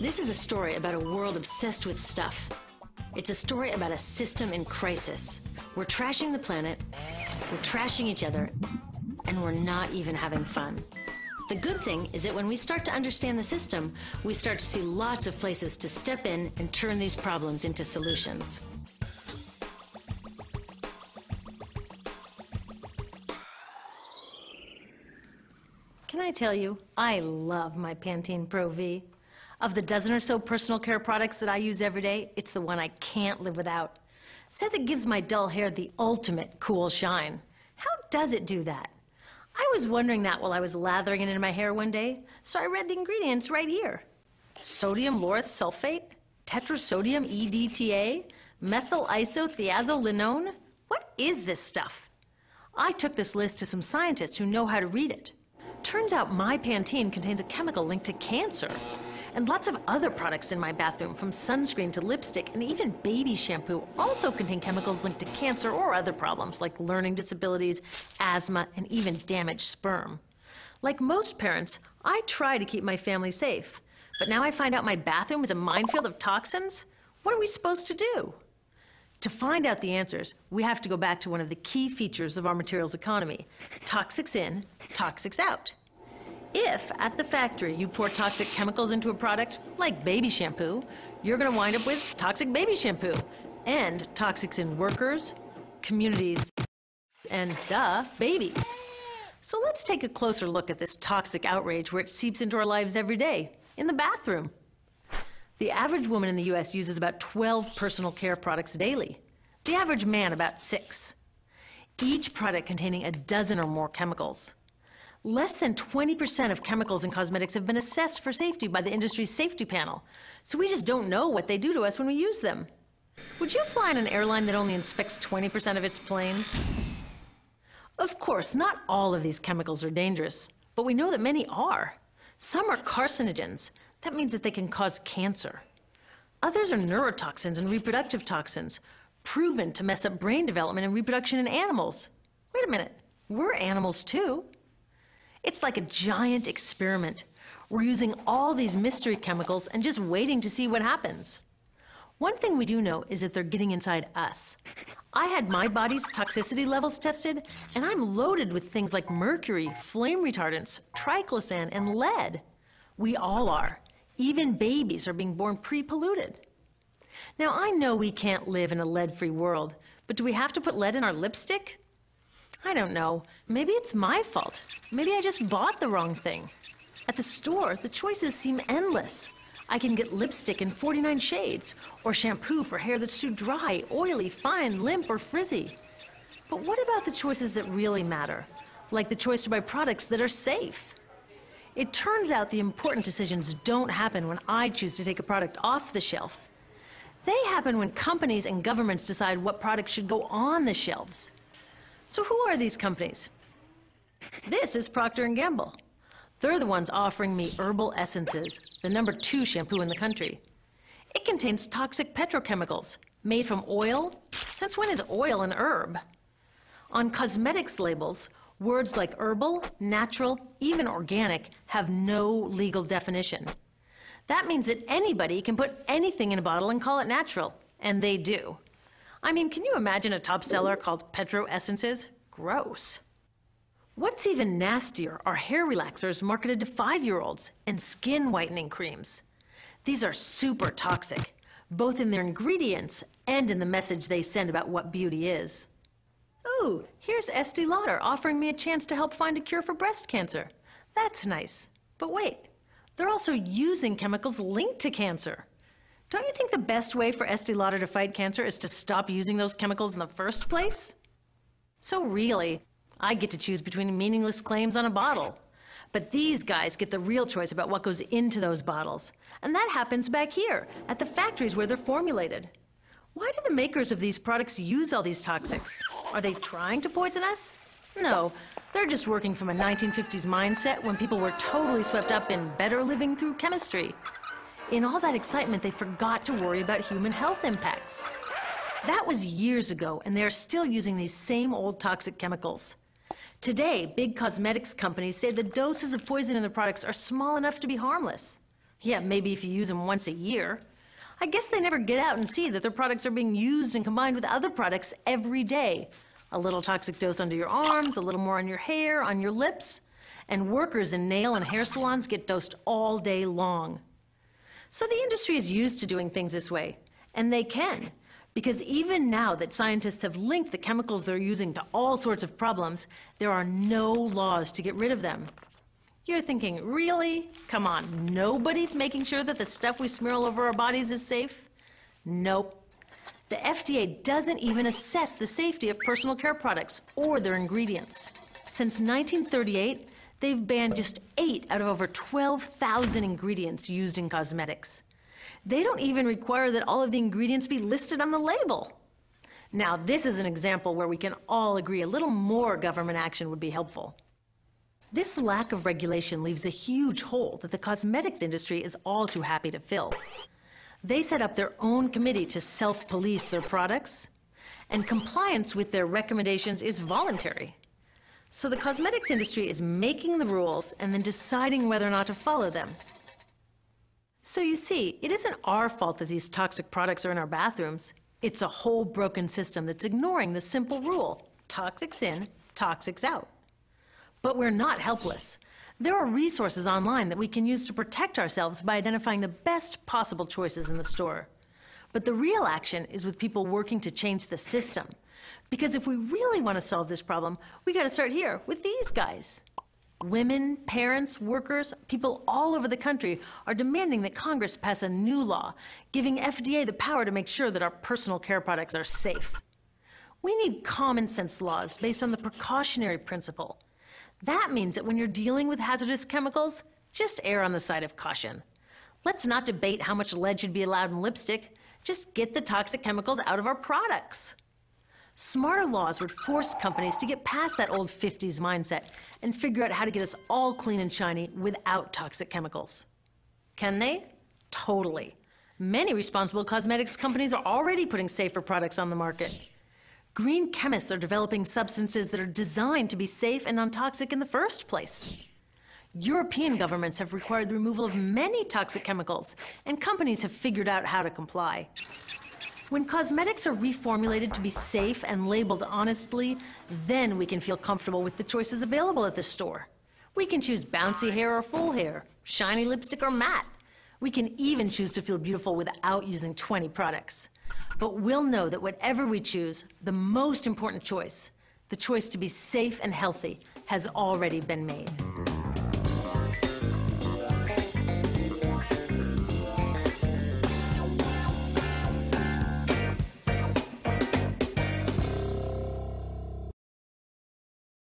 This is a story about a world obsessed with stuff. It's a story about a system in crisis. We're trashing the planet, we're trashing each other, and we're not even having fun. The good thing is that when we start to understand the system, we start to see lots of places to step in and turn these problems into solutions. Can I tell you, I love my Pantene Pro V. Of the dozen or so personal care products that I use every day, it's the one I can't live without. Says it gives my dull hair the ultimate cool shine. How does it do that? I was wondering that while I was lathering it in my hair one day, so I read the ingredients right here. Sodium lauryl sulfate, tetrasodium EDTA, methyl isothiazolinone. What is this stuff? I took this list to some scientists who know how to read it. Turns out my Pantene contains a chemical linked to cancer. And lots of other products in my bathroom, from sunscreen to lipstick and even baby shampoo, also contain chemicals linked to cancer or other problems like learning disabilities, asthma, and even damaged sperm. Like most parents, I try to keep my family safe. But now I find out my bathroom is a minefield of toxins? What are we supposed to do? To find out the answers, we have to go back to one of the key features of our materials economy: toxics in, toxics out. If, at the factory, you pour toxic chemicals into a product, like baby shampoo, you're going to wind up with toxic baby shampoo, and toxics in workers, communities, and, babies. So let's take a closer look at this toxic outrage where it seeps into our lives every day, in the bathroom. The average woman in the U.S. uses about 12 personal care products daily. The average man, about 6. Each product containing a dozen or more chemicals. Less than 20% of chemicals in cosmetics have been assessed for safety by the industry's safety panel, so we just don't know what they do to us when we use them. Would you fly on an airline that only inspects 20% of its planes? Of course, not all of these chemicals are dangerous, but we know that many are. Some are carcinogens. That means that they can cause cancer. Others are neurotoxins and reproductive toxins, proven to mess up brain development and reproduction in animals. Wait a minute, we're animals too. It's like a giant experiment. We're using all these mystery chemicals and just waiting to see what happens. One thing we do know is that they're getting inside us. I had my body's toxicity levels tested, and I'm loaded with things like mercury, flame retardants, triclosan, and lead. We all are. Even babies are being born pre-polluted. Now, I know we can't live in a lead-free world, but do we have to put lead in our lipstick? I don't know. Maybe it's my fault. Maybe I just bought the wrong thing. At the store, the choices seem endless. I can get lipstick in 49 shades, or shampoo for hair that's too dry, oily, fine, limp, or frizzy. But what about the choices that really matter? Like the choice to buy products that are safe? It turns out the important decisions don't happen when I choose to take a product off the shelf. They happen when companies and governments decide what products should go on the shelves. So who are these companies? This is Procter & Gamble. They're the ones offering me Herbal Essences, the #2 shampoo in the country. It contains toxic petrochemicals made from oil. Since when is oil an herb? On cosmetics labels, words like herbal, natural, even organic have no legal definition. That means that anybody can put anything in a bottle and call it natural, and they do. I mean, can you imagine a top seller called Petro Essences? Gross. What's even nastier are hair relaxers marketed to 5-year-olds and skin whitening creams. These are super toxic, both in their ingredients and in the message they send about what beauty is. Ooh, here's Estee Lauder offering me a chance to help find a cure for breast cancer. That's nice. But wait, they're also using chemicals linked to cancer. Don't you think the best way for Estee Lauder to fight cancer is to stop using those chemicals in the first place? So really, I get to choose between meaningless claims on a bottle. But these guys get the real choice about what goes into those bottles. And that happens back here, at the factories where they're formulated. Why do the makers of these products use all these toxics? Are they trying to poison us? No, they're just working from a 1950s mindset when people were totally swept up in better living through chemistry. In all that excitement, they forgot to worry about human health impacts. That was years ago, and they're still using these same old toxic chemicals. Today, big cosmetics companies say the doses of poison in their products are small enough to be harmless. Yeah, maybe if you use them once a year. I guess they never get out and see that their products are being used and combined with other products every day. A little toxic dose under your arms, a little more on your hair, on your lips. And workers in nail and hair salons get dosed all day long. So the industry is used to doing things this way, and they can. Because even now that scientists have linked the chemicals they're using to all sorts of problems, there are no laws to get rid of them. You're thinking, really? Come on, nobody's making sure that the stuff we smear all over our bodies is safe? Nope. The FDA doesn't even assess the safety of personal care products or their ingredients. Since 1938, they've banned just 8 out of over 12,000 ingredients used in cosmetics. They don't even require that all of the ingredients be listed on the label. Now, this is an example where we can all agree a little more government action would be helpful. This lack of regulation leaves a huge hole that the cosmetics industry is all too happy to fill. They set up their own committee to self-police their products, and compliance with their recommendations is voluntary. So the cosmetics industry is making the rules and then deciding whether or not to follow them. So you see, it isn't our fault that these toxic products are in our bathrooms. It's a whole broken system that's ignoring the simple rule: toxics in, toxics out. But we're not helpless. There are resources online that we can use to protect ourselves by identifying the best possible choices in the store. But the real action is with people working to change the system. Because if we really want to solve this problem, we got to start here with these guys. Women, parents, workers, people all over the country are demanding that Congress pass a new law, giving FDA the power to make sure that our personal care products are safe. We need common sense laws based on the precautionary principle. That means that when you're dealing with hazardous chemicals, just err on the side of caution. Let's not debate how much lead should be allowed in lipstick. Just get the toxic chemicals out of our products. Smarter laws would force companies to get past that old 50s mindset and figure out how to get us all clean and shiny without toxic chemicals. Can they? Totally. Many responsible cosmetics companies are already putting safer products on the market. Green chemists are developing substances that are designed to be safe and non-toxic in the first place. European governments have required the removal of many toxic chemicals, and companies have figured out how to comply. When cosmetics are reformulated to be safe and labeled honestly, then we can feel comfortable with the choices available at the store. We can choose bouncy hair or full hair, shiny lipstick or matte. We can even choose to feel beautiful without using 20 products. But we'll know that whatever we choose, the most important choice, the choice to be safe and healthy, has already been made.